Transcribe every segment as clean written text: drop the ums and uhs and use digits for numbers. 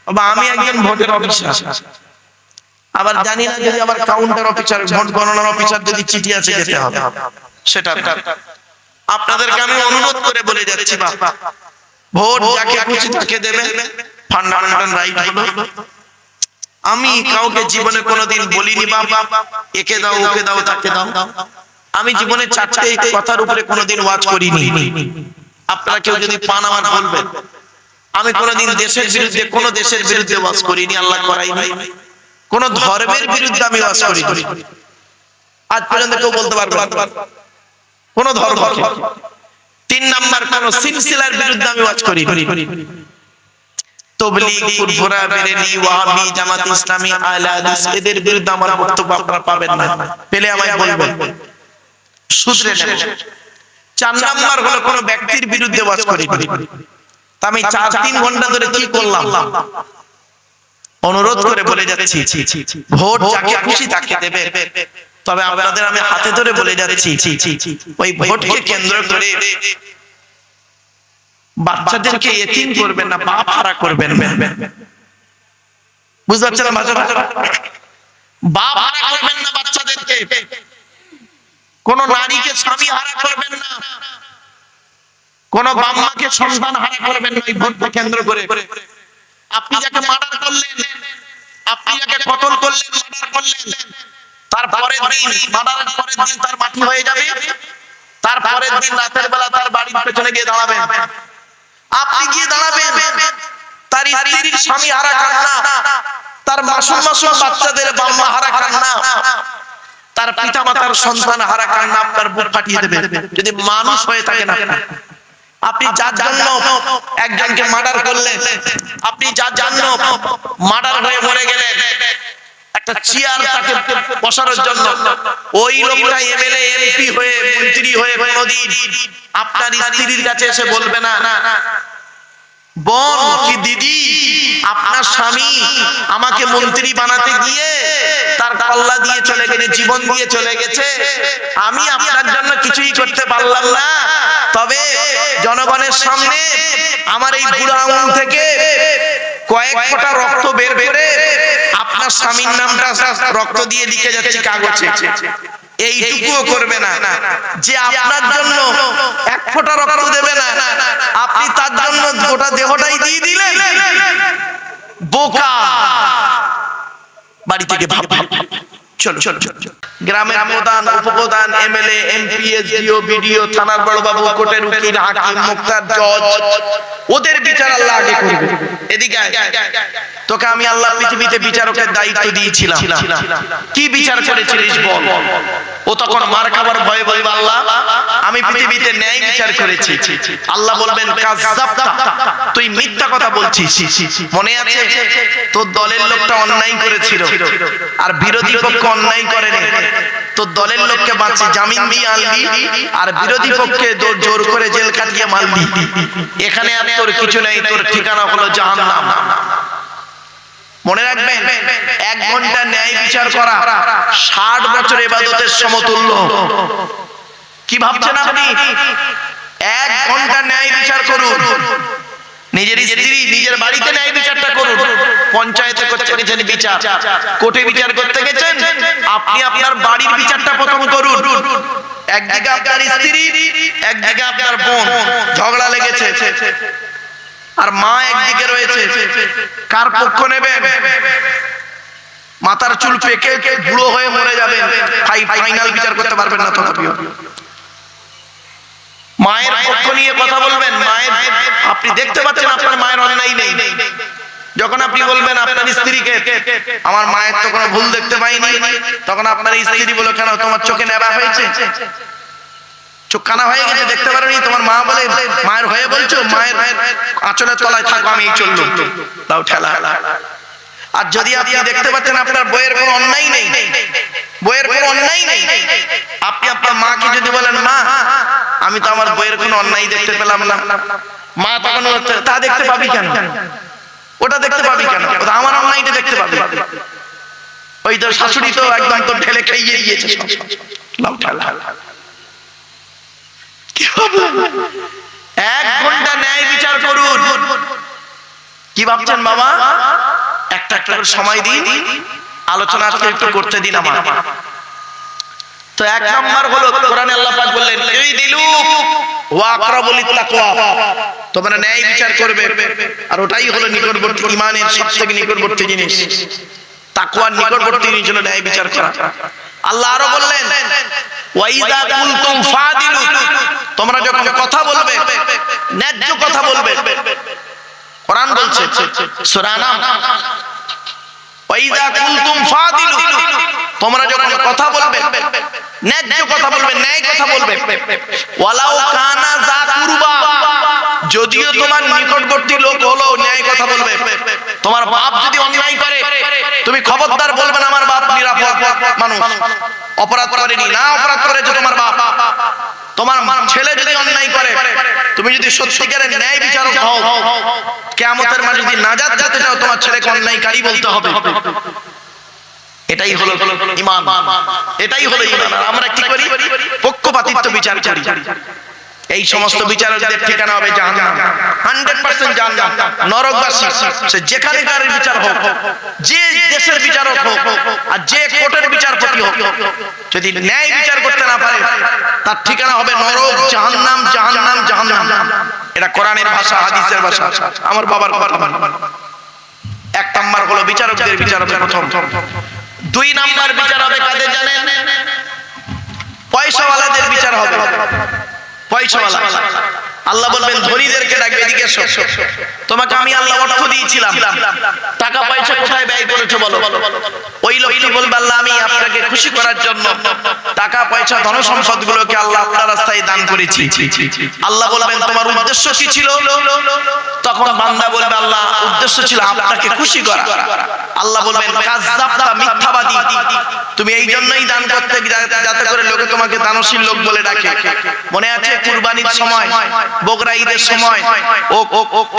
বাবা আমি একজন ভোটের অফিসার, আবার জানি না যদি আবার কাউন্টার অফিসার, ভোট গণনার অফিসার যদি চিঠি আছে যেতে হবে সেটা। আপনাদেরকে আমি অনুরোধ করে বলে যাচ্ছি বাবা, ভোট যাকে খুশি তাকে দেবে, ফান্ডামেন্টাল রাইট হলো। আমি কাউকে জীবনে কোনোদিন বলিনি বাবা একে দাও ওকে দাও তাকে দাও। আমি জীবনে চারটে কথার উপরে কোনোদিন ওয়াজ করিনি। আপনারা কেউ যদি পান আমার বলবেন। আমি কোনোদিন দেশের বিরুদ্ধে, কোন দেশের বিরুদ্ধে ওয়াজ করিনি, আল্লাহ করাইনি। কোন ধর্মের বিরুদ্ধে আমি ওয়াজ করিনি, আজ পর্যন্ত কেউ বলতে পারবে না কোন ধর্ম। 3 নাম্বার, কোন সিলসিলার বিরুদ্ধে আমি ওয়াজ করিনি। তবলিগ, ফুরফুরা, বেরেলি, ওয়াহাবি, জামাত ইসলামী, আহলে হাদিস এদের বিরুদ্ধে আমার বক্তব্য আপনারা পাবেন না, পেলে আমায় বলবেন, শুধরে নেবেন। 4 নাম্বার হলো কোন ব্যক্তির বিরুদ্ধে ওয়াজ করিনি। তা আমি 4-3 ঘন্টা ধরে কি করলাম? অনুরোধ করে বলে যাচ্ছি, ভোট যাকে খুশি তাকে দেবে। তবে আপনাদের আমি হাতে ধরে বলে যাচ্ছি, ওই ভোটকে কেন্দ্র করে বাচ্চাদেরকে এতিম করবেন না, বাপ হারা করবেন না। বুঝতে পারছেন না? বাপ হারা করবেন না বাচ্চাদেরকে, কোন নারীকে স্বামী হারা করবেন না, কোন বাম্মাকে সন্তান হারা করবেন না। এই ভোটকে কেন্দ্র করে আপনি যাকে মার্ডার করলেন, আপনি যাকে কতল করলেন, মার্ডার করলেন, তারপরের দিন, মার্ডারের পরের দিন তার মাটি হয়ে যাবে, তারপরের দিন রাতের বেলা তার বাড়ির পেছনে গিয়ে দাঁড়াবেন। আপনি গিয়ে দাঁড়াবেন, তার স্ত্রীর স্বামী হারা খান না, তার মাসুম মাসুম বাচ্চাদের বাম্মা হারা খান না, তার পিতা মাতার সন্তান হারা খান না, আপনার বুক ফাটিয়ে দেবে যদি মানুষ হয়ে থাকেন। আপনি যার জন্য একজনকে মার্ডার করলেন, আপনি যার জন্য মার্ডার হয়ে মরে গেলেন, একটা চেয়ার তাকে বসানোর জন্য, ওই লোকটা এমএলএ এমপি হয়ে মন্ত্রী হয়ে কোনদিন আপনার স্ত্রীর কাছে এসে বলবে না, বোন কি দিদি আপনার স্বামী আমাকে মন্ত্রী বানাতে গিয়ে তার কল্লা দিয়ে চলে গেছে, জীবন দিয়ে চলে গেছে, আমি আপনার জন্য কিছুই করতে পারলাম না, তবে জনগণের সামনে আমার এই বুড়ো আঙুল থেকে কয়েক ফোঁটা রক্ত বের করে আপনার স্বামীর নামটা রক্ত দিয়ে লিখে যাচ্ছে কাগজে, এইটুকুও করবে না যে আপনার জন্য 1 ফোঁটা রক্ত দেবে না, আপনি তার জন্য গোটা দেহটাই দিয়ে দিলেন। বোকা, বাড়ি থেকে ভাব। চলো চলো গ্রামের প্রধান, উপপ্রধান, এমএলএ, এমপি, এসডিও, বিডিও, থানার বড় বাবু, কোর্টের উকিল, হাকিম, মুক্তার, জজ, ওদের বিচার আল্লাহ আগে করবে। এদিকে তোকে আমি আল্লাহ পৃথিবীতে বিচারকের দায়িত্ব দিয়েছিলাম, কি বিচার করেছিলিস বল? ও তখন মার খাবার ভয়ে বলবে আল্লাহ আমি পৃথিবীতে ন্যায় বিচার করেছি। আল্লাহ বলবেন কাযাবতা, তুই মিথ্যা কথা বলছিস। মনে আছে তোর দলের লোকটা অন্যায় করেছিল আর বিরোধী পক্ষ অন্যায় করেনি, তোর দলের লোককে বাঁচিয়ে জামিন দিয়ে আনলি আর বিরোধী পক্ষে জোর করে জেল কাটিয়ে মারলি। এখানে আর তোর কিছু নেই, তোর ঠিকানা হলো জাহান্নাম। মনে রাখবেন, 1 ঘন্টা ন্যায় বিচার করা 60 বছর ইবাদতের সমতুল্য। কি ভাবছেন আপনি? 1 ঘন্টা ন্যায় বিচার করুন, নিজের স্ত্রী নিজের বাড়িতে ন্যায় বিচারটা করুন। পঞ্চায়েতে করতে গেছেন বিচার, কোর্টে বিচার করতে গেছেন, আপনি আপনার বাড়ির বিচারটা প্রথম করুন। একদিকে আপনার স্ত্রী, একদিকে আপনার বোন ঝগড়া লেগেছে, আর মা একদিকে রয়েছে, কার পক্ষ নেবেন? মাথার চুল পেকে বুড়ো হয়ে মরে যাবেন, ফাইনাল বিচার করতে পারবেন না। তথাপিও মায়ের পক্ষ নিয়ে কথা বলবেন। মায়ের, আপনি দেখতে পাচ্ছেন আপনার মায়ের অন্যায় নেই, যখন আপনি বলবেন আপনার স্ত্রীকে আমার মায়ের তো কোনো ভুল দেখতে পাইনি, তখন আপনার স্ত্রী বলে কেন তোমার চোখে নেবা হয়েছে, চোখ কানা হয়ে গেছে, দেখতে পারোনি? তোমার মা বলে মায়ের হয়ে বলছো, মায়ের আঁচলের তলায় থাকো, আমি চললুম, দাও ঠেলা। আর যদি আপনি দেখতে পাচ্ছেন আপনার বইয়ের কোনো অন্যায় নেই, বইয়ের কোনো অন্যায় নেই, আপনি আপনার মাকে যদি বলেন মা আমি তো আমার বইয়ের কোনো অন্যায় দেখতে পেলাম না, মা তখন তা দেখতে পাবি কেন, ওটা দেখতে পাবি কেন, ওটা আমার অন্যায়টা দেখতে পাবি। ওই তো শাশুড়ি তো একদম তো ঢেলে খাইয়ে দিয়েছে সব, লাউ ঠেলা। 1 ঘন্টা ন্যায় বিচার করুন। কি ভাবছেন বাবা? একটা করে সময় দিন, আলোচনা আজকে একটু করতে দিন আমার। তো এক নাম্বার হলো কোরআনে আল্লাহ পাক বললেন ইদিলু ওয়া আকরাবুল তাকওয়া, তোমরা ন্যায় বিচার করবে, আর ওটাই হলো নিকটবর্তী ঈমানের সবথেকে নিকটবর্তী জিনিস। তাকওয়ার নিকটবর্তী জিনিস হলো ন্যায় বিচার করা। আল্লাহ আরো বললেন ওয়া ইযা কুলতুম ফাদিলু, তোমরা যখন কথা বলবে ন্যায্য কথা বলবে। কোরআন বলছে সূরা নাম ওয়া ইযা কুলতুম ফাদিলু, তোমরা যখন কথা বলবে ন্যায্য কথা বলবে, ন্যায় কথা বলবে। ওয়ালাউ কানা যা কুরবা, যদিও তোমার নিকটবর্তী লোক হলো ন্যায় কথা বলবে। তোমার বাপ যদি অন্যায় করে তুমি খবরদার বলবে না আমার বাপ নিরাপদ মানুষ, অপরাধ করেনি, না অপরাধ করেছে তোমার বাপ। তোমার ছেলে যদি অন্যায় করে তুমি যদি সত্যিকারের ন্যায় বিচারক হও, কিয়ামতের মাঠে যদি নাজাত যেতে চাও তোমার ছেলেকে অন্যায়কারী বলতে হবে। এটাই হলো ঈমান, এটাই হলো ঈমান। আমরা কি করি? পক্ষপাতিত্ব বিচার করি। এই সমস্ত বিচারকদের ঠিকানা হবে জাহান্নাম, 100% জাহান্নাম, নরকবাসী। সে যেখানকার বিচার হোক, যে দেশের বিচারক হোক, আর যে কোর্টের বিচারপতি হোক, যদি ন্যায় বিচার করতে না পারে তার ঠিকানা হবে নরক, জাহান্নাম, জাহান্নাম, জাহান্নাম। এটা কোরআনের ভাষা, হাদিসের ভাষা, আমার বাবার কথা। এক নাম্বার হলো বিচারকদের বিচার হবে প্রথম। দুই নাম্বার বিচার হবে কাদের জানেন? পয়সাওয়ালাদের বিচার হবে। পয়সাওয়ালা, আল্লাহ বলবেন ধনীদেরকে ডাকবে, এদিকে এসো, তোমাকে আমি আল্লাহ অর্থ দিয়েছিলাম, টাকা পয়সা কোথায় ব্যয় করেছো বলো। ওই লোকটি বলবে আল্লাহ আমি আপনাকে খুশি করার জন্য টাকা পয়সা ধন সম্পদ গুলোকে আল্লাহ আপনার রাস্তায় দান করেছি। আল্লাহ বলবেন তোমার উদ্দেশ্য কি ছিল? তখন বান্দা বলবে আল্লাহ উদ্দেশ্য ছিল আপনাকে খুশি করা। আল্লাহ বলবেন কাযযাবতা, মিথ্যাবাদী, তুমি এই জন্যই দান করতে যাতে করে লোকে তোমাকে দানশীল লোক বলে ডাকে। মনে আছে কুরবানির সময়, বকরা ঈদের সময় ও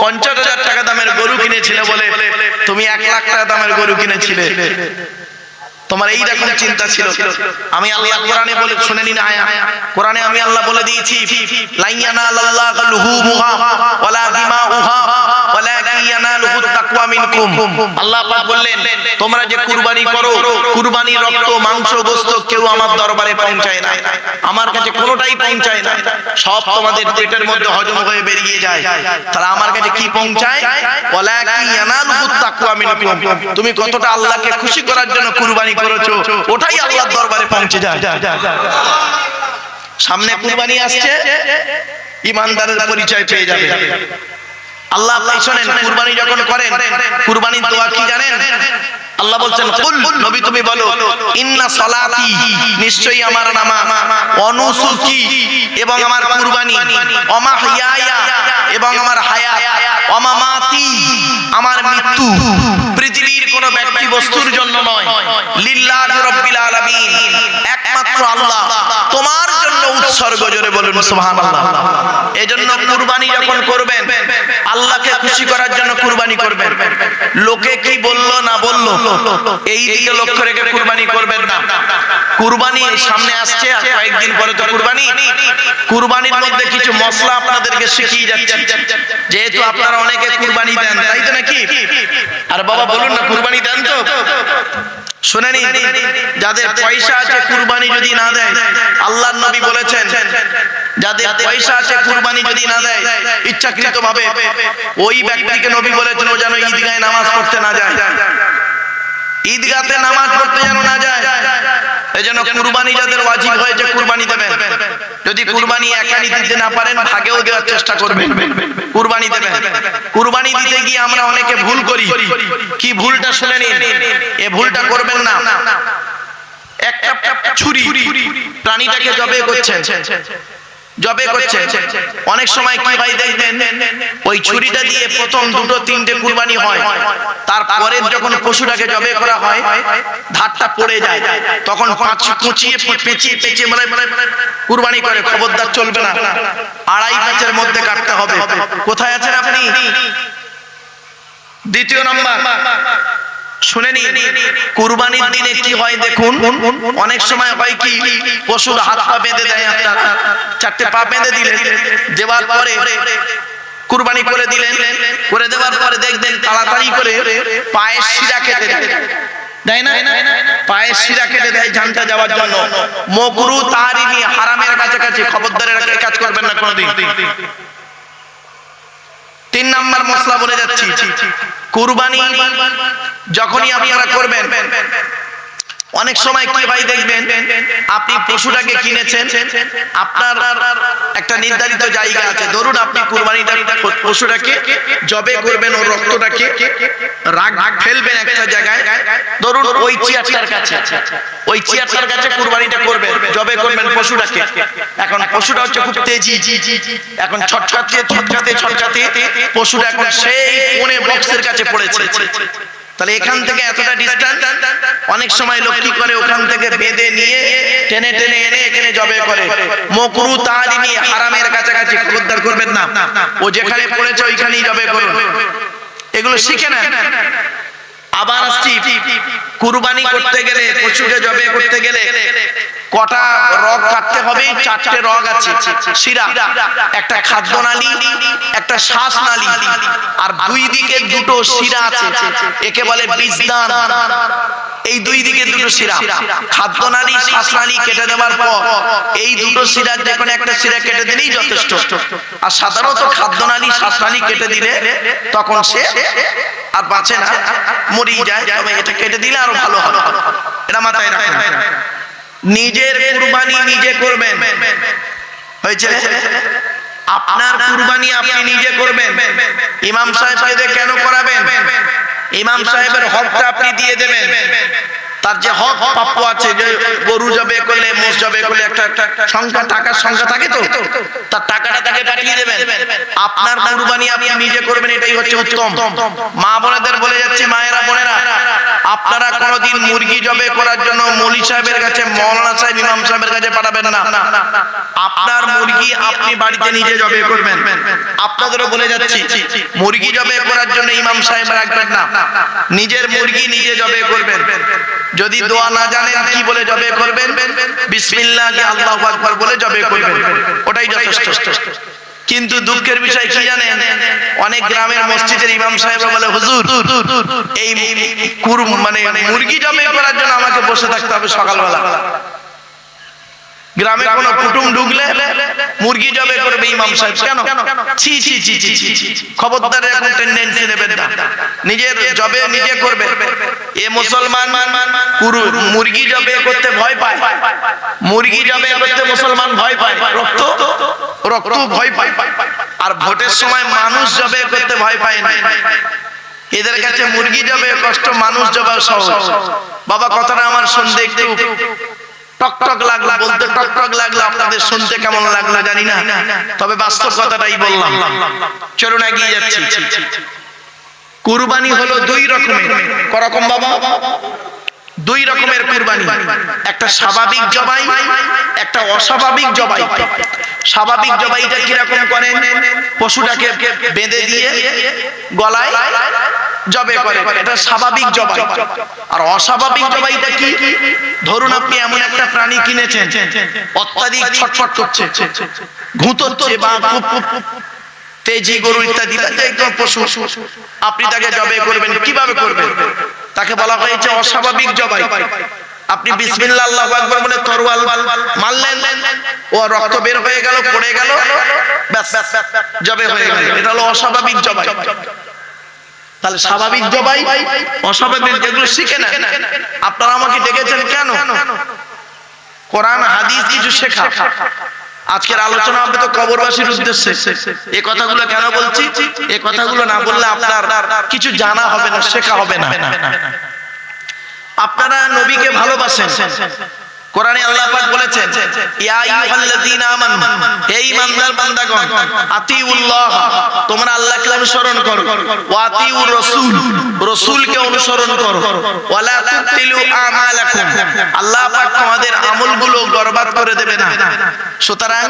50,000 টাকা দামের গরু কিনেছিলে বলে তুমি 1 লাখ টাকা দামের গরু কিনেছিলে। তোমার এই রকম চিন্তা ছিল। আমি আল্লাহ কোরআনে বলে শুনে নিন আয়াত, কোরআনে আমি আল্লাহ বলে দিয়েছি লাইয়ানালাল্লাহু লুহুমুহা ওয়ালা দিমাউহা ওয়ালাকিন ইয়ানালুহু তাকওয়া মিনকুম। আল্লাহ পাক বললেন তোমরা যে কুরবানি করো, কুরবানির রক্ত, মাংস, গোশত কেউ আমার দরবারে পৌঁছায় না, আমার কাছে কোনোটাই পৌঁছায় না, সব তোমাদের পেটের মধ্যে হজম হয়ে বেরিয়ে যায়। তাহলে আমার কাছে কি পৌঁছায়? ওয়ালাকিন ইয়ানালুহু তাকওয়া মিনকুম। তুমি কতটা আল্লাহকে খুশি করার জন্য কুরবানি করেছো ওটাই আল্লাহর দরবারে পৌঁছে যায়। সামনে কুরবানি আসছে, ঈমানদারের পরিচয় পেয়ে যাবে। আল্লাহ আপনি শুনেন কুরবানি যখন করেন, কুরবানির দোয়া কি জানেন? আল্লাহ বলছেন কুল, নবী তুমি বলো ইন্না সলাতি, নিশ্চয়ই আমার নামাজ, অনুসুকি এবং আমার কুরবানি, অমাহিয়ায়া এবং আমার হায়াত, অমামাতি আমার মৃত্যু, পৃথিবীর কোন ব্যক্তি বস্তুর জন্য নয়, লিল্লাহি রাব্বিল আলামিন, একমাত্র আল্লাহ তোমার জন্য উৎসর্গ। জোরে বলুন সুবহানাল্লাহ। এজন্য কুরবানি যখন করবেন আল্লাহকে খুশি করার জন্য কুরবানি করবেন। লোকে কি বললো না বললো এই দিকে লক্ষ্য রেখে কুরবানি করবেন না। কুরবানি সামনে আসছে, আর কয়েকদিন পরে তো কুরবানি। কুরবানির মধ্যে কিছু মশলা আপনাদেরকে শিখিয়ে যাচ্ছি, যেহেতু আপনারা অনেকে কুরবানি দেন, তাই তো নাকি? আর বাবা বলুন না কুরবানি দেন তো? শুনে নিন, যাদের পয়সা আছে কুরবানি যদি না দেয়, আল্লাহর নবী বলেছেন যাদের পয়সা আছে কুরবানি যদি না দেয় ইচ্ছাকৃত ভাবে, ওই ব্যক্তিকে নবী বলেছেন ও যেন ঈদগাহে নামাজ পড়তে না যায়, ঈদগাতে নামাজ পড়তে যেন না যায়। এজন্য কুরবানি যাদের ওয়াজিব হয়েছে কুরবানি দেবেন। যদি কুরবানি একাই দিতে না পারেন ভাগেও দেওয়ার চেষ্টা করবেন, কুরবানি দেবেন। কুরবানি দিতে গিয়ে আমরা অনেকে ভুল করি। কি ভুলটা শুনে নিন, এই ভুলটা করবেন না। একটা ছুরি প্রাণীটাকে জবে করছেন, জবে করছেন। অনেক সময় কি ভাই দেখবেন ওই ছুরিটা দিয়ে প্রথম 2-3টে কুরবানি হয়, তারপরে যখন পশুটাকে জবে করা হয় ধারটা পড়ে যায়, তখন কুচিয়ে পেঁচিয়ে মানে কুরবানি করে। খবরদার চলবে না, 2.5 প্যাচের মধ্যে কাটতে হবে। কোথায় আছেন আপনি? দ্বিতীয় নাম্বার শুনে নিন, কুরবানির দিনে কি হয় দেখুন, অনেক সময় হয় কি পশুর হাত পা বেঁধে দেয়, আপনারা 4টে পা বেঁধে দিলেন, দেওয়ার পরে কুরবানি করে দিলেন, করে দেওয়ার পরে দেখবেন তাড়াতাড়ি করে পায়ের শিরা কেটে দেয় না, পায়ের শিরা কেটে দেয় জানটা যাওয়ার জন্য। মাকরুহ তাহরিমি, হারামের কাছাকাছি, খবরদার এই কাজ করবেন না কোনোদিন। 3 নাম্বার মশলা বলে যাচ্ছি, কুরবানি যখনই আপনারা করবেন, অনেক সময় কি ভাই দেখবেন আপনি পশুটাকে কিনেছেন, আপনার একটা নির্ধারিত জায়গা আছে, ধরুন আপনি কুরবানিটা পশুটাকে জবে করবেন, ওর রক্তটাকে ফেলবেন একটা জায়গায়, ধরুন ওই চেয়ারটার কাছে, ওই চেয়ারটার কাছে কুরবানিটা করবেন, জবে করবেন পশুটাকে। এখন পশুটা হচ্ছে খুব তেজি, এখন ছটকাতে ছটকাতে ছটকাতে পশুটা এখন সেই কোণে বক্সের কাছে পড়েছে। তাহলে এখান থেকে এতটা ডিস্টেন্স, অনেক সময় লোক কি করে ওখান থেকে বেঁধে নিয়ে টেনে টেনে এনে এখানে জবে করে। মাকরুহ তাহরিমি, হারামের কাছাকাছি, খবরদার করবেন না। ও যেখানে পড়েছে ওইখানেই জবে করুন, এগুলো শিখে নেন। আবার আসছি, কুরবানি করতে গেলে, পশুকে জবে করতে গেলে কটা রগ কাটতে হবে? 4টে রগ আছে, শিরা, একটা খাদ্যনালী, একটা শ্বাসনালী, আর 2 দিকে 2টো শিরা আছে, একে বলে বীজদান। এই 2 দিকে 2টো শিরা, খাদ্যনালী, শ্বাসনালী কেটে দেওয়ার পর এই 2টো শিরার যে কোনো একটা শিরা কেটে দিলেই যথেষ্ট। আর সাধারণত খাদ্যনালী, শ্বাসনালী কেটে দিলে তখন সে আর বাঁচে না, মরেই যায়। তবে এটা কেটে দিলে আরো ভালো হবে, এটা মাথায় রাখবেন। নিজের কুরবানি নিজে করবেন, হয়েছে? আপনার কুরবানি আপনি নিজে করবেন। ইমাম সাহেবকে কেন করাবেন? ইমাম সাহেবের হকটা আপনি দিয়ে দেবেন। তার যে হক প্রাপ্য আছে, যে গরু জবে করলে, মোষ জবে করলে একটা সংখ্যা, টাকার সংখ্যা থাকে, তো তার টাকাটা তাকে পাঠিয়ে দেবেন। আপনার কুরবানি আপনি নিজে করবেন, এটাই হচ্ছে উত্তম। মা বোনেদের বলে যাচ্ছে, মায়েরা বোনেরা, আপনারা কোনোদিন মুরগি জবে করার জন্য মৌলী সাহেবের কাছে, মাওলানা সাহেব, ইমাম সাহেবের কাছে পাঠাবেন না। আপনার মুরগি আপনি বাড়িতে নিজে জবে করবেন। আপনাদেরও বলে যাচ্ছি, মুরগি জবে করার জন্য ইমাম সাহেব রাখবেন না, নিজের মুরগি নিজে জবে করবেন। যদি দোয়া না জানেন কি বলে জবে করবেন? বিসমিল্লাহ, আল্লাহু আকবার বলে জবে করবেন, ওটাই যথেষ্ট। কিন্তু দুঃখের বিষয় কি জানেন, অনেক গ্রামের মসজিদের ইমাম সাহেবরা বলে, হুজুর এই মানে মুরগি জবে করার জন্য আমাকে বসে থাকতে হবে সকালবেলা। গ্রামে কোনো কুটুম ঢুকলে মুরগি জবে করবে ইমাম সাহেব, কেন? ছি ছি ছি ছি ছি, খবরদার এখন টেন্ডেন্সি নেবেন না, নিজের জবে নিজে করবে। এ মুসলমান মুরগি জবে করতে ভয় পায়, মুরগি জবে করতে মুসলমান ভয় পায়, রক্ত ভয় পায়। আর ভোটের সময় মানুষ জবে করতে ভয় পায় না, এদের কাছে মুরগি জবে কষ্ট, মানুষ জবে সহজ। বাবা, কথাটা আমার শুনতে একটু টকটক লাগলো, বলতে টকটক লাগলো, আপনাদের শুনতে কেমন লাগলো জানি না, তবে বাস্তব কথাটাই বললাম। চলুন এগিয়ে যাচ্ছি। কুরবানি হলো 2 রকমের। করকম বাবা? 2 রকমের কুরবানি, একটা স্বাভাবিক জবাই, একটা অস্বাভাবিক জবাই। স্বাভাবিক জবাইটা কিরকম করেন? পশুটাকে বেঁধে দিয়ে গলায় জবে করে, এটা স্বাভাবিক জবাই। আর অস্বাভাবিক জবাইটা কি? ধরুন আপনি এমন একটা প্রাণী কিনেছেন, অত্যাধিক ছটফট করছে, ঘুঁতোচ্ছে, বা তেজি গরু ইত্যাদি একদম পশু, আপনি তাকে জবে করবেন। কিভাবে করবেন? তাকে বলা হয়েছে অস্বাভাবিক জবাই। আপনি বিসমিল্লাহ আল্লাহু আকবার বলে তরোয়াল মারলেন, ও রক্ত বের হয়ে গেল, পড়ে গেল, ব্যাস জবে হয়ে গেল, এটা হলো অস্বাভাবিক জবাই। তাহলে স্বাভাবিক জবাই, অস্বাভাবিক, যেগুলো শিখে না। আপনারা আমাকে ডেকেছেন কেন? কোরআন হাদিস কিছু শেখা। আজকের আলোচনা হবে তো কবরবাসীর উদ্দেশ্যে। এই কথাগুলো কেন বলছি? এই কথাগুলো না বললে আপনার কিছু জানা হবে না, শেখা হবে না। আপনারা নবীকে ভালোবাসেন, কোরআনে আল্লাহ পাক বলেছেন, ইয়া আইয়ুহাল্লাযীনা আমানু, হে ঈমানদার বান্দাগণ, আতিউল্লাহ, তোমরা আল্লাহকে অনুসরণ করো, ওয়া আতিউর রাসূল, রাসূলকে অনুসরণ করো, ওয়ালা তুতিলু আমালাকুম, আল্লাহ পাক তোমাদের আমলগুলো বরবাদ করে দেবে না। সুতরাং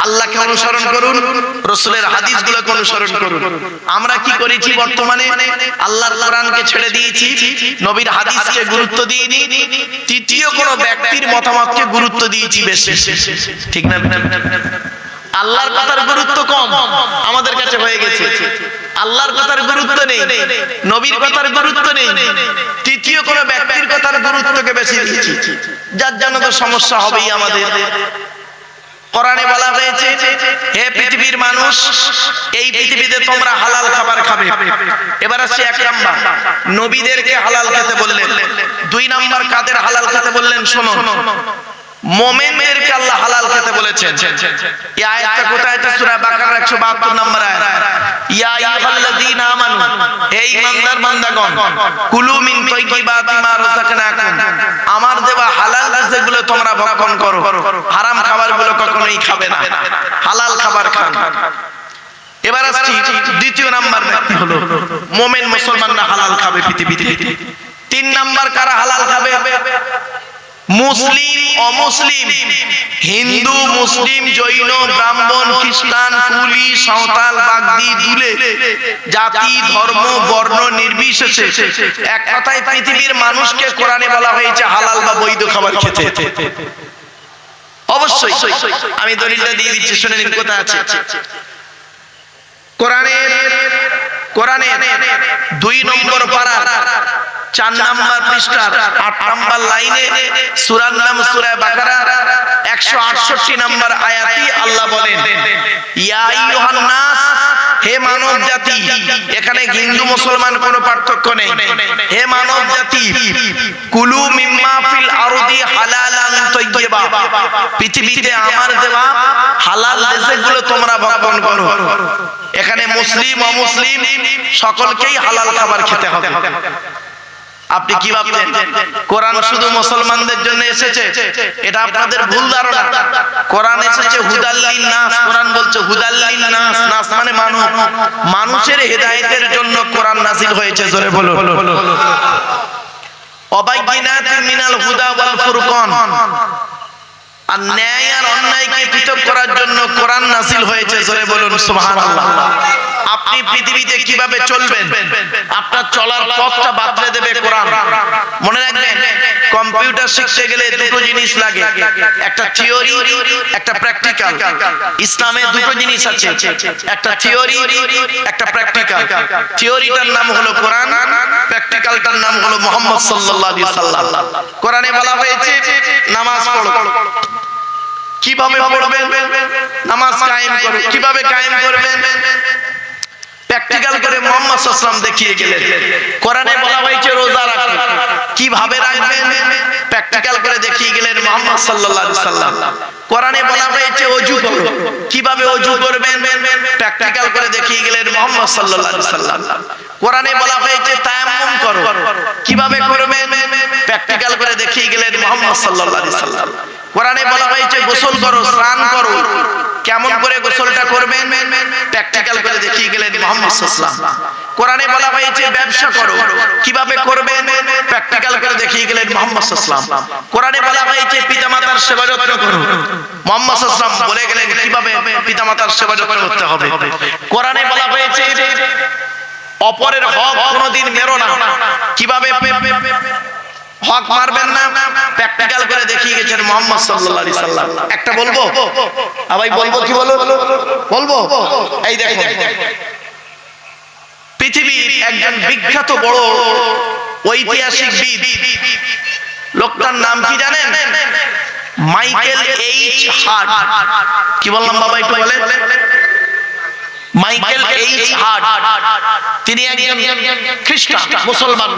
আল্লাহকে অনুসরণ করুন, রাসূলের হাদিসগুলোকে অনুসরণ করুন। আমরা কি করেছি বর্তমানে? আল্লাহর কোরআনকে ছেড়ে দিয়েছি, নবীর হাদিসকে গুরুত্ব দিইনি, তৃতীয় কোন ব্যক্তির মতামতকে গুরুত্ব দিয়েছি বেশি, ঠিক না? আল্লাহর কথার গুরুত্ব কম আমাদের কাছে হয়ে গেছে, আল্লাহর কথার গুরুত্ব নেই, নবীর কথার গুরুত্ব নেই, তৃতীয় কোন ব্যক্তির কথার গুরুত্বকে বেশি দিচ্ছি, যার জন্য তো সমস্যা হবেই আমাদের। কোরআনে বলা হয়েছে, হে পৃথিবীর মানুষ, এই পৃথিবীতে তোমরা হালাল খাবার খাবে। এবার আসছে 1 নাম্বার, নবীদেরকে হালাল খেতে বললেন। 2 নাম্বার কাদের হালাল খেতে বললেন শোনো, মুমিনদেরকে আল্লাহ হালাল খেতে বলেছেন। এই আয়াতটা কোথায়? এটা সূরা বাকারার 172 নম্বর আয়াত। ইয়া আইয়ুহাল্লাযীনা আমানু, হে ঈমানদার বান্দাগণ, কুলু মিন তাইয়্যিবাতি মা রাযাকনাকুম, আমার দেওয়া হালাল রিজকগুলো তোমরা ভক্ষণ করো, হারাম খাবারগুলো কখনোই খাবে না, হালাল খাবার খান। এবার আসছি দ্বিতীয় নাম্বার ব্যক্তি হলো মুমিন মুসলমানরা হালাল খাবে পৃথিবীতে। 3 নাম্বার কারা হালাল খাবে? মুসলিম অমুসলিম, হিন্দু মুসলিম জৈন ব্রাহ্মণ খ্রিস্টান কুলি সাঁওতাল বাগদি দুলে, জাতি ধর্ম বর্ণ নির্বিশেষে এক কথায় পৃথিবীর মানুষকে কোরআনে বলা হয়েছে হালাল বা বৈধ খাবার খেতে। অবশ্যই আমি দলিলটা দিয়ে দিচ্ছি, শুনে নিন কোথায় আছে। কোরআনে 2 নম্বর পারা 4 নাম্বার পৃষ্ঠার 8 নাম্বার লাইনে সূরার নাম সূরা বাকারা 168 নাম্বার আয়াতে আল্লাহ বলেন, ইয়া আইয়ুহান নাস, হে মানব জাতি। এখানে হিন্দু মুসলমান কোনো পার্থক্য নেই। হে মানব জাতি, কুলু মিম্মা ফিল আরদি হালালান তাইয়্যিবা, পৃথিবীতে আমার দেওয়া হালাল রিজকগুলো তোমরা ভক্ষণ করো। এখানে মুসলিম অমুসলিম সকলকেই হালাল খাবার খেতে হবে। আপনি কি ভাবছেন কোরআন শুধু মুসলমানদের জন্য এসেছে? এটা আপনাদের ভুল ধারণা। কোরআন এসেছে হুদাল্লিন নাস, কোরআন বলছে হুদাল্লিন নাস, নাস মানে মানব, মানুষের হেদায়েতের জন্য কোরআন নাযিল হয়েছে। জোরে বলুন। ওয়াবাইয়িনাতিন মিনাল হুদা ওয়াল ফুরকান, আর ন্যায় আর অন্যায়কে পৃথক করার জন্য কোরআন নাযিল হয়েছে। জোরে বলুন সুবহানাল্লাহ। আপনি পৃথিবীতে কিভাবে চলবেন, আপনার চলার পথটা বাতলে দেবে কোরআন। মনে রাখবেন, কম্পিউটার শিখতে গেলে 2টো জিনিস লাগে, একটা থিওরি একটা প্র্যাকটিক্যাল। ইসলামে 2টো জিনিস আছে, একটা থিওরি একটা প্র্যাকটিক্যাল। থিওরিটার নাম হলো কোরআন, প্র্যাকটিক্যালটার নাম হলো মুহাম্মদ সাল্লাল্লাহু আলাইহি সাল্লাম। কোরআনে বলা হয়েছে নামাজ পড়ো, কিভাবে পড়বেন? নামাজ কায়েম করো, কিভাবে কায়েম করবেন? প্র্যাকটিক্যাল করে মুহাম্মদ সাল্লাল্লাহু আলাইহি ওয়াসাল্লাম দেখিয়ে গেলেন। কোরআনে বলা হয়েছে রোজা রাখো, কিভাবে রাখবেন? প্র্যাকটিক্যাল করে দেখিয়ে গেলেন মুহাম্মদ সাল্লাল্লাহু আলাইহি ওয়াসাল্লাম। কোরআনে বলা হয়েছে ওযু করো, কিভাবে ওযু করবেন? প্র্যাকটিক্যাল করে দেখিয়ে গেলেন মুহাম্মদ সাল্লাল্লাহু আলাইহি ওয়াসাল্লাম। কোরআনে বলা হয়েছে তায়াম্মুম করো, কিভাবে করবেন? প্র্যাকটিক্যাল করে দেখিয়ে গেলেন মুহাম্মদ সাল্লাল্লাহু আলাইহি ওয়াসাল্লাম। কোরআনে বলা হয়েছে গোসল করো, স্নান করো, কেমন করে গোসলটা করবেন? প্র্যাকটিক্যাল করে দেখিয়ে গেলেন মুহাম্মদ সাল্লাল্লাহু আলাইহি ওয়াসাল্লাম। কোরআনে বলা হয়েছে ব্যবসা করো, কিভাবে করবেন? প্র্যাকটিক্যাল করে দেখিয়ে গেলেন মুহাম্মদ সাল্লাল্লাহু আলাইহি ওয়াসাল্লাম। কোরআনে বলা হয়েছে পিতামাতার সেবা যত্ন করো, মুহাম্মদ সাল্লাল্লাহু আলাইহি ওয়াসাল্লাম বলে গেলেন কিভাবে পিতামাতার সেবা যত্ন করতে হবে। কোরআনে বলা হয়েছে অপরের হক কোনোদিন মেরো না, কিভাবে হক মারবেন না? প্র্যাকটিক্যাল করে দেখিয়ে গেছেন মুহাম্মদ সাল্লাল্লাহু আলাইহি সাল্লাম। একটা বলবো ভাই, বলবো কি বলবো? এই দেখো, পৃথিবীর একজন বিখ্যাত বড় ঐতিহাসিকবিদ, লোকটার নাম কি জানেন? Michael H heart. কি বললাম বাবা, একটু বলেন। মাইকেল এইচ হার্ট, তিনি একজন খ্রিস্টান মুসলমান।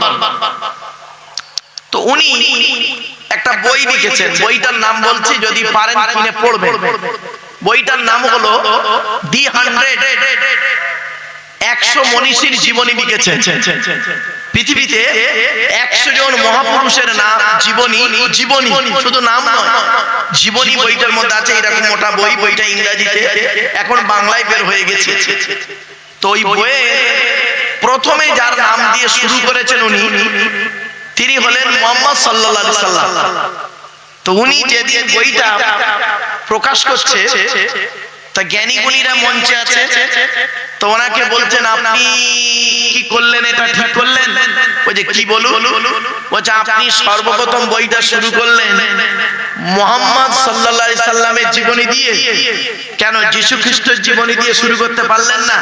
তো উনি একটা বই লিখেছেন, বইটার নাম বলছি, যদি পারেন কিনে পড়বেন। বইটার নাম হলো দি 100 মনীষীর জীবনী লিখেছেন। পৃথিবীতে 100 জন মহাপুরুষের নাম, জীবনী, শুধু নাম নয়, জীবনী বইটার মধ্যে আছে। এরকম মোটা বই, বইটা ইংরেজিতে, এখন বাংলায় বের হয়ে গেছে। তো ওই বইয়ে প্রথমে যার নাম দিয়ে শুরু করেছেন উনি, তিনি হলেন মুহাম্মদ সাল্লাল্লাহু আলাইহি সাল্লাম। তো উনি যেদিন বইটা প্রকাশ করছে, তা জ্ঞানী গুণীরা মঞ্চে আছে, তো ওনাকে বলছেন আপনি কি করলেন, এটা ঠিক করলেন? ওই যে কি বলুন, বলছে আপনি সর্বপ্রথম বইটা শুরু করলেন মুহাম্মদ সাল্লাল্লাহু আলাইহি সাল্লামের জীবনী দিয়ে, কেন যীশু খ্রিস্টের জীবনী দিয়ে শুরু করতে পারলেন না?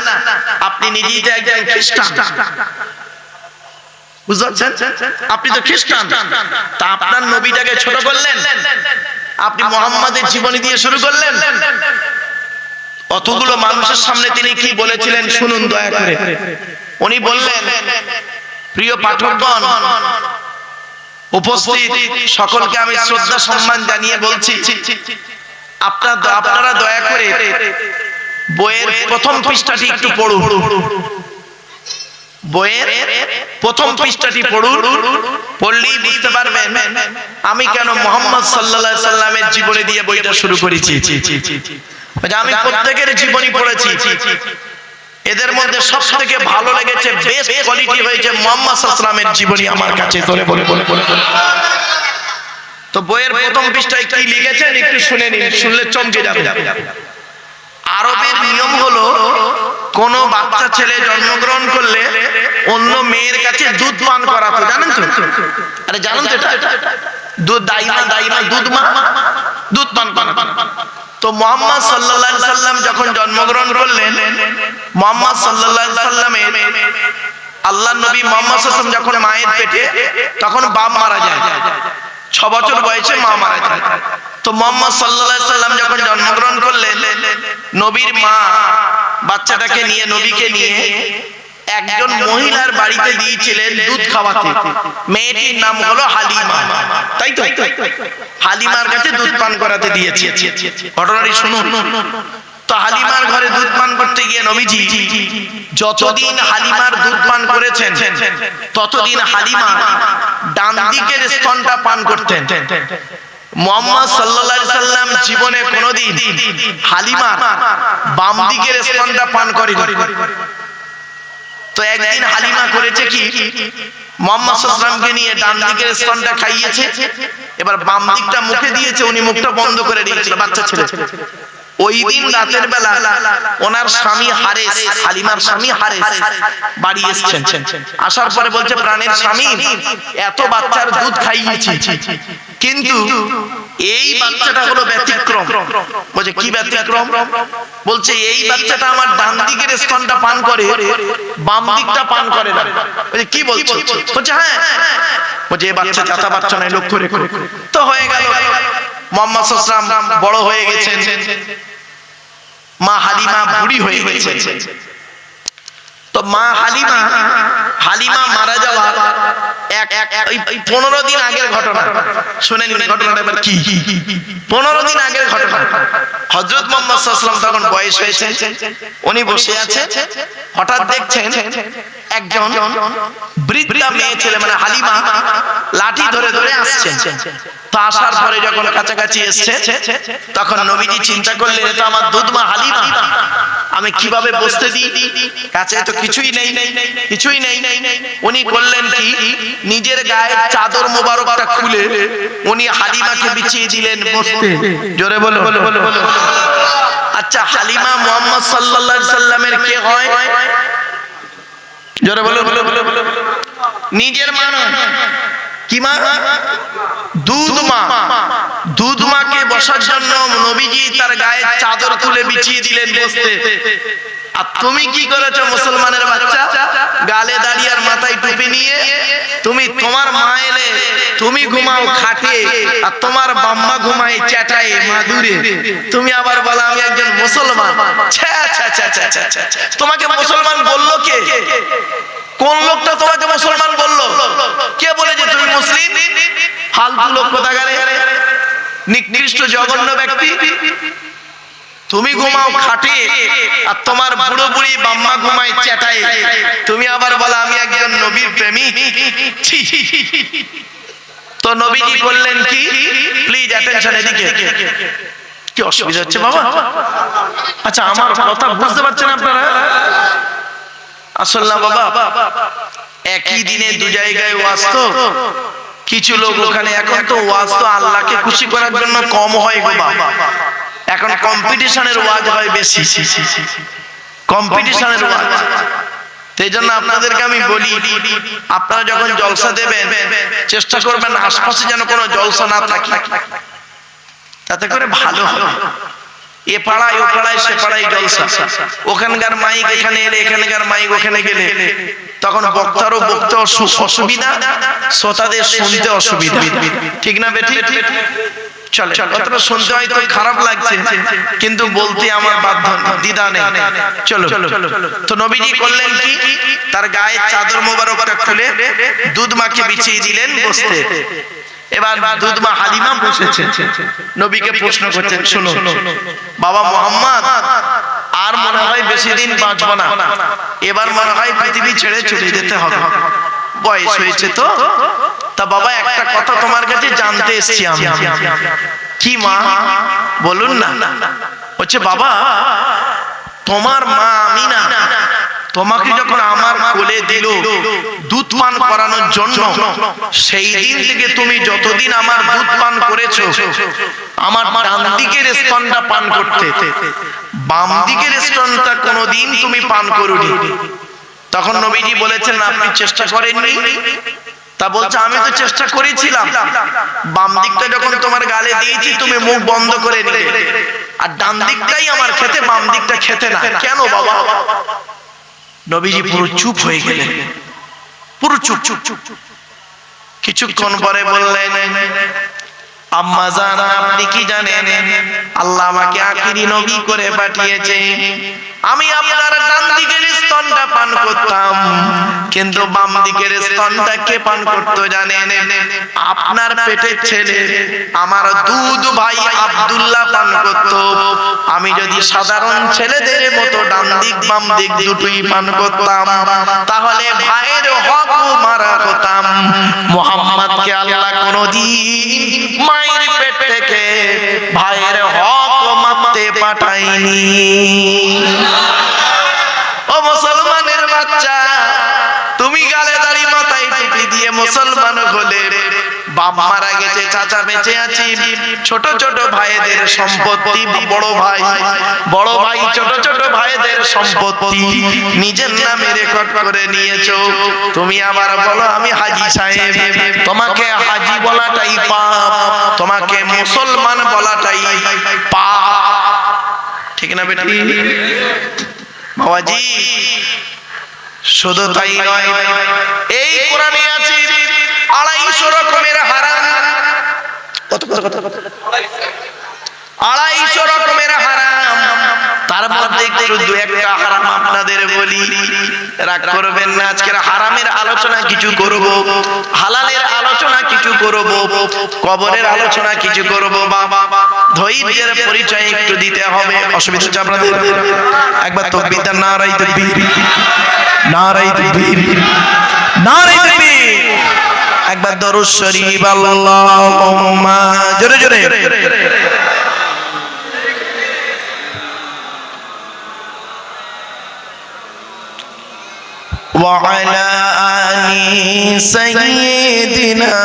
আপনি নিজেই তো একজন খ্রিস্টান, বুঝছেন? আপনি তো খ্রিস্টান, তা আপনার নবীটাকে ছোট করলেন, আপনি মুহাম্মাদের জীবনী দিয়ে শুরু করলেন। অতগুলো মানুষের সামনে তিনি কি বলেছিলেন শুনুন দয়া করে। উনি বললেন, প্রিয় পাঠকগণ, উপস্থিত সকলকে আমি শ্রদ্ধা সম্মান জানিয়ে বলছি, আপনারা দয়া করে বইয়ের প্রথম পৃষ্ঠাটি একটু পড়ুন। বইয়ের প্রথম পৃষ্ঠাটি পড়ুন, পড়লেই বুঝতে পারবেন আমি কেন মুহাম্মদ সাল্লাল্লাহু আলাইহি সাল্লামের জীবনী দিয়ে বইটা শুরু করেছি। আমি প্রত্যেকের জীবনী পড়েছি, এদের মধ্যে সবথেকে ভালো লেগেছে, বেস্ট কোয়ালিটি হয়েছে মুহাম্মদ সাল্লাল্লাহু আলাইহি সাল্লামের জীবনী আমার কাছে। তোলে বলে তো বইয়ের প্রথম পৃষ্ঠায় কি লিখেছেন একটু শুনে নিন, শুনলে চমকে যাবে। আরবের নিয়ম হলো, কোন বাচ্চা ছেলে জন্মগ্রহণ করলে অন্য মেয়ের কাছে দুধ পান করাতো, জানেন তো? আরে জানেন তো এটা? দুধ দাইমা দুধ পান করাতো। তো মুহাম্মদ সাল্লাল্লাহু আলাইহি সাল্লাম যখন জন্মগ্রহণ করলেন, মুহাম্মদ সাল্লাল্লাহু আলাইহি সাল্লামের আল্লাহর নবী মুহাম্মদ সাল্লাল্লাহু আলাইহি সাল্লাম যখন মায়ের পেটে, তখন বাপ মারা যায়, 6 বছর বয়সে মা মারা যায়। তো মুহাম্মদ সাল্লাল্লাহু আলাইহি সাল্লাম যখন জন্মগ্রহণ করলেন, নবীর মা বাচ্চাটাকে নিয়ে, নবীকে নিয়ে একজন মহিলার বাড়িতে দিয়েছিলেন দুধ খাওয়াতে। মেয়েটির নাম হলো হালিমা, তাই তো? হালিমার কাছে দুধ পান করাতে দিয়েছে। ঘটনাটি শুনুন। তো হালিমার ঘরে দুধ পান করতে গিয়ে নবীজি যতদিন হালিমার দুধ পান করেছেন, ততদিন হালিমা ডান দিকের স্তনটা পান করতেন। মুহাম্মদ সাল্লাল্লাহু আলাইহি সাল্লাম জীবনে কোনোদিন হালিমার বাম দিকের স্তনটা পান করেনি। তো একদিন হালিমা করেছে কি, মুহাম্মদ সাল্লাল্লাহু আলাইহি সাল্লামকে নিয়ে ডান দিকের স্তনটা খাইয়েছে, এবার বাম দিকটা মুখে দিয়েছে, উনি মুখটা বন্ধ করে দিয়েছিল, বাচ্চা ছেলে। ওই দিন রাতের বেলা ওনার স্বামী হারেস, হালিমার স্বামী হারেস বাড়ি এসেছেন। আসার পরে বলছে, প্রাণের স্বামী, এত বাচ্চার দুধ খাইয়েছি, কিন্তু এই বাচ্চাটা হলো ব্যতিক্রম। বলছে কি ব্যতিক্রম? বলছে এই বাচ্চাটা আমার ডান দিকের স্তনটা পান করে, বাম দিকটা পান করে না। বলছে কি বলছো? বলছে হ্যাঁ। বলছে এই বাচ্চা চাচা বাচ্চা নাই, লক্ষ্য রেখো। তো হয়ে গেল, মুহাম্মদ সাল্লাল্লাহু আলাইহি সাল্লাম বড় হয়ে গেছেন, মা হালিমা বুড়ি হয়ে গেছে। তো মা হালিমা মারা যাওয়ার 15 দিন আগের ঘটনা শুনে নিন। ঘটনাটা এবার কি? 15 দিন আগের ঘটনা। হযরত মুহাম্মদ সাল্লাল্লাহু আলাইহি ওয়াসাল্লাম তখন বয়স হয়েছে, উনি বসে আছে, হঠাৎ দেখছেন একজন বৃদ্ধা মেয়ে ছেলে, মানে হালিমা, লাঠি ধরে ধরে আসছে। তো আসার পরে যখন কাছাকাছি এসছে, তখন নবীজি চিন্তা করলেন, এটা আমার দুধমা হালিমা, আমি কিভাবে বসতে দিই? কাছে তো কিছুই নেই। উনি করলেন কি, নিজের গায়ের চাদর মোবারকটা খুলে উনি হালিমাকে বিছিয়ে দিলেন বসতে। জোরে বলো। আচ্ছা, হালিমা মুহাম্মদ সাল্লাল্লাহু আলাইহি সাল্লামের কে হয়? জোরে বলো। নিজের মা নয়, কি মা? দুধ মাকে বসার জন্য নবীজি তার গায়ে চাদর তুলে বিছিয়ে দিলেন বসতে। আর তুমি কি করেছো মুসলমানের বাচ্চা? গালে দাড়ি আর মাথায় টুপি নিয়ে তুমি, তোমার মা এলে তুমি ঘুমাও খাটে, আর তোমার বাম্মা ঘুমায় চ্যাটায় মাদুরে, তুমি আবার বলো আমি একজন মুসলমান। তোমাকে মুসলমান বললো কে? কোন লোকটা তোমাকে মুসলমান বললো? কে বলে যে তুমি মুসলিম? ফালতু লোক কোথাকারে, নিকৃষ্ট জঘন্য ব্যক্তি। তুমি ঘুমাও খাটে, আর তোমার বুড়ো বুড়ি বাম্মা ঘুমায় চ্যাটায়, তুমি আবার বলো আমি একজন নবীর প্রেমিক। তো নবীজি বললেন কি, প্লিজ অ্যাটেনশন, এদিকে। কি অসুবিধা হচ্ছে বাবা? আচ্ছা, আমার কথা বুঝতে পারছেন আপনারা? আসল না বাবা, একই দিনে দু জায়গায় ওয়াজ। তো কিছু লোক ওখানে, এখন তো ওয়াজ তো আল্লাহকে খুশি করার জন্য কম হয় গো বাবা, এখন কম্পিটিশনের ওয়াজ হয় বেশি, কম্পিটিশনের ওয়াজ। সেই জন্য আপনাদেরকে আমি বলি, আপনারা যখন জলসা দেবেন চেষ্টা করবেন আশপাশে যেন কোনো জলসা না থাকে। তাতে করে ভালো হবে। এ পাড়ায় ও পাড়ায় সে পাড়ায় জলসা, ওখানকার মাইক এখানে এলে এখানকার মাইক ওখানে গেলে তখন বক্তারও বক্তা অসুবিধা, শ্রোতাদের শুনতে অসুবিধা, ঠিক না বেটি? চলে কথাটা শুনতে হয়তো খারাপ লাগছে, কিন্তু বলতে আমার বাধ্য, দ্বিধা নেই। চলো তো নবীজি করলেন কি, তার গায়ে চাদর মোবারকটা খুলে দুধ মাকে বিছিয়ে দিলেন বসতে। এবার দুধ মা হালিমা বসেছে, নবীকে প্রশ্ন করছেন, শুনো বাবা মুহাম্মদ, আর মনে হয় বেশি দিন বাঁচবো না, এবার মনে হয় পৃথিবী ছেড়ে চলে যেতে হবে, বয়স হয়েছে তো। তা বাবা একটা কথা তোমার কাছে জানতে এসেছি আমি। কি মা? বলুন না। হচ্ছে বাবা, তোমার মা আমিনা তোমাকে যখন আমার কোলে দিল দুধ পান করানোর জন্য, সেই দিন থেকে তুমি যতদিন আমার দুধ পান করেছো, আমার ডান দিকের স্তনটা পান করতে, বাম দিকের স্তনটা কোনোদিন তুমি পান করোনি। তখন নবীজি বলেছেন, আপনি চেষ্টা করেননি? তা বলছে, আমি তো চেষ্টা করেছিলাম, বাম দিকটা যখন তোমার গালে দিয়েছি তুমি মুখ বন্ধ করে নিলে, আর ডান দিকটাই আমার খেতে, বাম দিকটা খেতে না, কেন বাবা? নবীজি পুরো চুপ হয়ে গেলেন, পুরো চুপ। কিছুক্ষণ পরে বললেন, আম্মা জান, আপনি কি জানেন আল্লাহ আমাকে আখিরি নবী করে পাঠিয়েছে। আমি আপনার ডান দিকের স্তনটা পান করতাম, কিন্তু বাম দিকের স্তনটা কে পান করতো জানেন? আপনার পেটের ছেলে আমার দুধ ভাই আব্দুল্লাহ পান করত। আমি যদি সাধারণ ছেলেদের মতো ডান দিক বাম দিক দুটোই পান করতাম, তাহলে ভাইয়ের হক মারা হতাম। মুহাম্মদকে আল্লাহ কোনদিন মায়ের পেট থেকে ভাইয়ের হক মাপতে পাঠায়নি। ও মুসলমানের বাচ্চা, তুমি গালে দাড়ি মাথায় টুপি দিয়ে মুসলমান হলে, বাপ মারা গেছে, চাচা বেঁচে আছে, ছোট ছোট ভাইদের সম্পত্তি বড় ভাই ছোট ছোট ভাইদের সম্পত্তি নিজের নামে রেকর্ড করে নিয়েছো। তুমি আবার বলো আমি হাজী সাহেব। তোমাকে হাজী বলাটাই পাপ, তোমাকে মুসলমান বলাটাই পাপ, ঠিক না বেটি? বাবাজি শুধু তাই নয়, এই কোরআনে আছে 250 রকমের হারাম। কত 250 রকমের হারাম। তার মধ্যে একটু দু একটা হারাম আপনাদের বলি, রাগ করবেন না। আজকের হারামের আলোচনা কিছু করব, হালালের আলোচনা কিছু করব, কবরের আলোচনা কিছু করব। বাবা ধৈর্যের পরিচয় একটু দিতে হবে, অসুবিধা হচ্ছে আপনাদের? একবার তাকবীর দেন, নারায়ে তাকবীর, নারায়ে তাকবীর, নারায়ে তাকবীর। একবার দরুদ শরীফ, আল্লাহুম্মা, জোরে জোরে। وعلى آل سيدنا।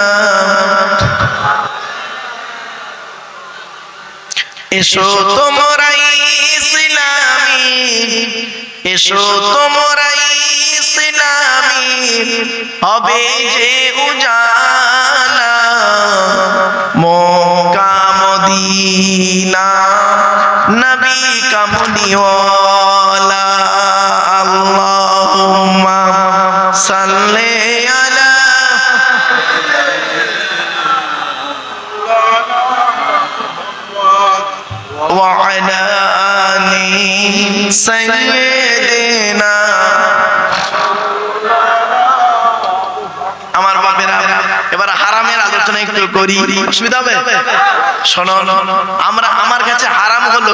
এসো তোমরা ইসলামী, এসো তোমরা ইসলামী, হবে যে উজালা মক্কা মদিনা, নবী কামলিওয়ালা। আল্লাহুম্মা সাল্লি আলা ওয়া আলা আলি সাইয়্যিদিনা। আমার বাপেরা, এবার হারামের আলোচনা একটু করি, অসুবিধা হবে? শোনো, আমরা, আমার কাছে হারাম হলো,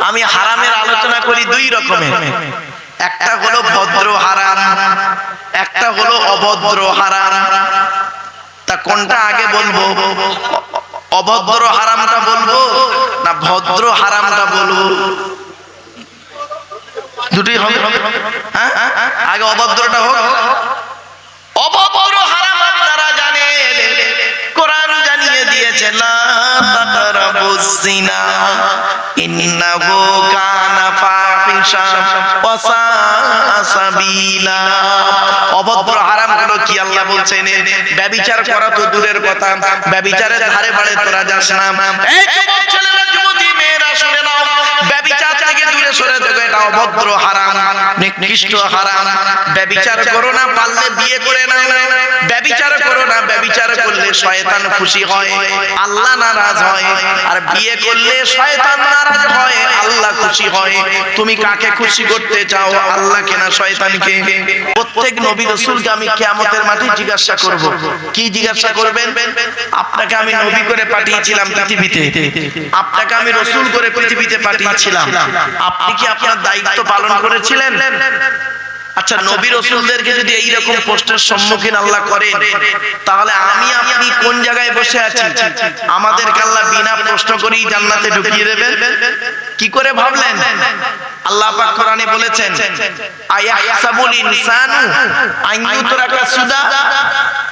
আমি হারামের আলোচনা করি দুই রকমের। একটা হলো ভদ্র হারাম, একটা হলো অভদ্র হারাম। তা কোনটা আগে বলবো? অভদ্র হারামটা বলবো না ভদ্র হারামটা বলবো? দুটোই হবে। হ্যাঁ, আগে অভদ্রটা হোক। অভদ্র হারাম আপনারা জানেন, কোরআন জানিয়ে দিয়েছে, লা তাকরাবুজ জিনা ইন্নাহু কানা ফাহিশা ওয়া সাআ সাবিলা। অভদ্র হারাম গুলো কি আল্লাহ বলছেন, ব্যভিচার করা তো দূরের কথা, ব্যভিচারের ধারে বাড়ে তোরা যাস না। এই যুবক ছেলেরা, যুবতী মেয়েরা শুনে নাও, ব্যভিচার থেকে দূরে সরে যাবে, এটা অভদ্র হারাম, নিকৃষ্ট হারাম। ব্যভিচার করো না, পারলে বিয়ে করে নাও। ব্যভিচার করো না, ব্যভিচার করলে শয়তান খুশি হয়, আল্লাহ নারাজ হয়। আর বিয়ে করলে শয়তান নারাজ হয়, আল্লাহ খুশি হয়। তুমি কাকে খুশি করতে চাও, আল্লাহকে না শয়তানকে? প্রত্যেক নবী রাসূলকে আমি কিয়ামতের মাঠে জিজ্ঞাসা করব। কি জিজ্ঞাসা করবেন? আপনাকে আমি নবী করে পাঠিয়েছিলাম পৃথিবীতে, আপনাকে আমি রাসূল করে পৃথিবীতে পাঠিয়েছিলাম, আপনি কি আপনার দায়িত্ব পালন করেছিলেন? আচ্ছা, নবী রাসূলদেরকে যদি এই রকম প্রশ্নের সম্মুখীন আল্লাহ করেন, তাহলে আমি আপনি কোন জায়গায় বসে আছি? আমাদেরকে আল্লাহ বিনা প্রশ্ন করেই জান্নাতে ঢুকিয়ে দেবেন? কি করে ভাবলেন? আল্লাহ পাক কোরআনে বলেছেন, আয়াহসাবুল ইনসানু আন ইউতরাকা সুদা।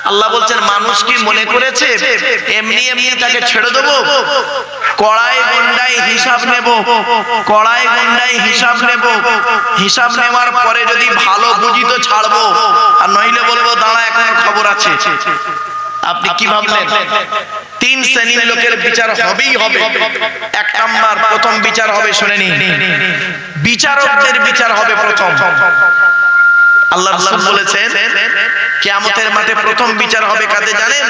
আল্লাহ বলছেন, মানুষ কি মনে করেছে এমনি এমনি তাকে ছেড়ে দেব? কড়াই গন্ডায় হিসাব নেব, কড়াই গন্ডায় হিসাব নেব, হিসাব নেওয়ার পরে যদি ভালো বুঝি তো ছাড়বো, আর নইলে বলবো দাঁড়া এখন খবর আছে। আপনি কি ভাবলেন? তিন শ্রেণীর লোকের বিচার হবেই হবে। এক নাম্বার, প্রথম বিচার হবে, শুনে নিন, বিচারকদের বিচার হবে প্রথম। আল্লাহ রাসূল বলেছেন, কিয়ামতের মাঠে প্রথম বিচার হবে কাদের জানেন?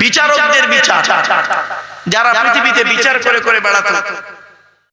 বিচারকদের বিচার, যারা পৃথিবীতে বিচার করে করে বেড়াতো।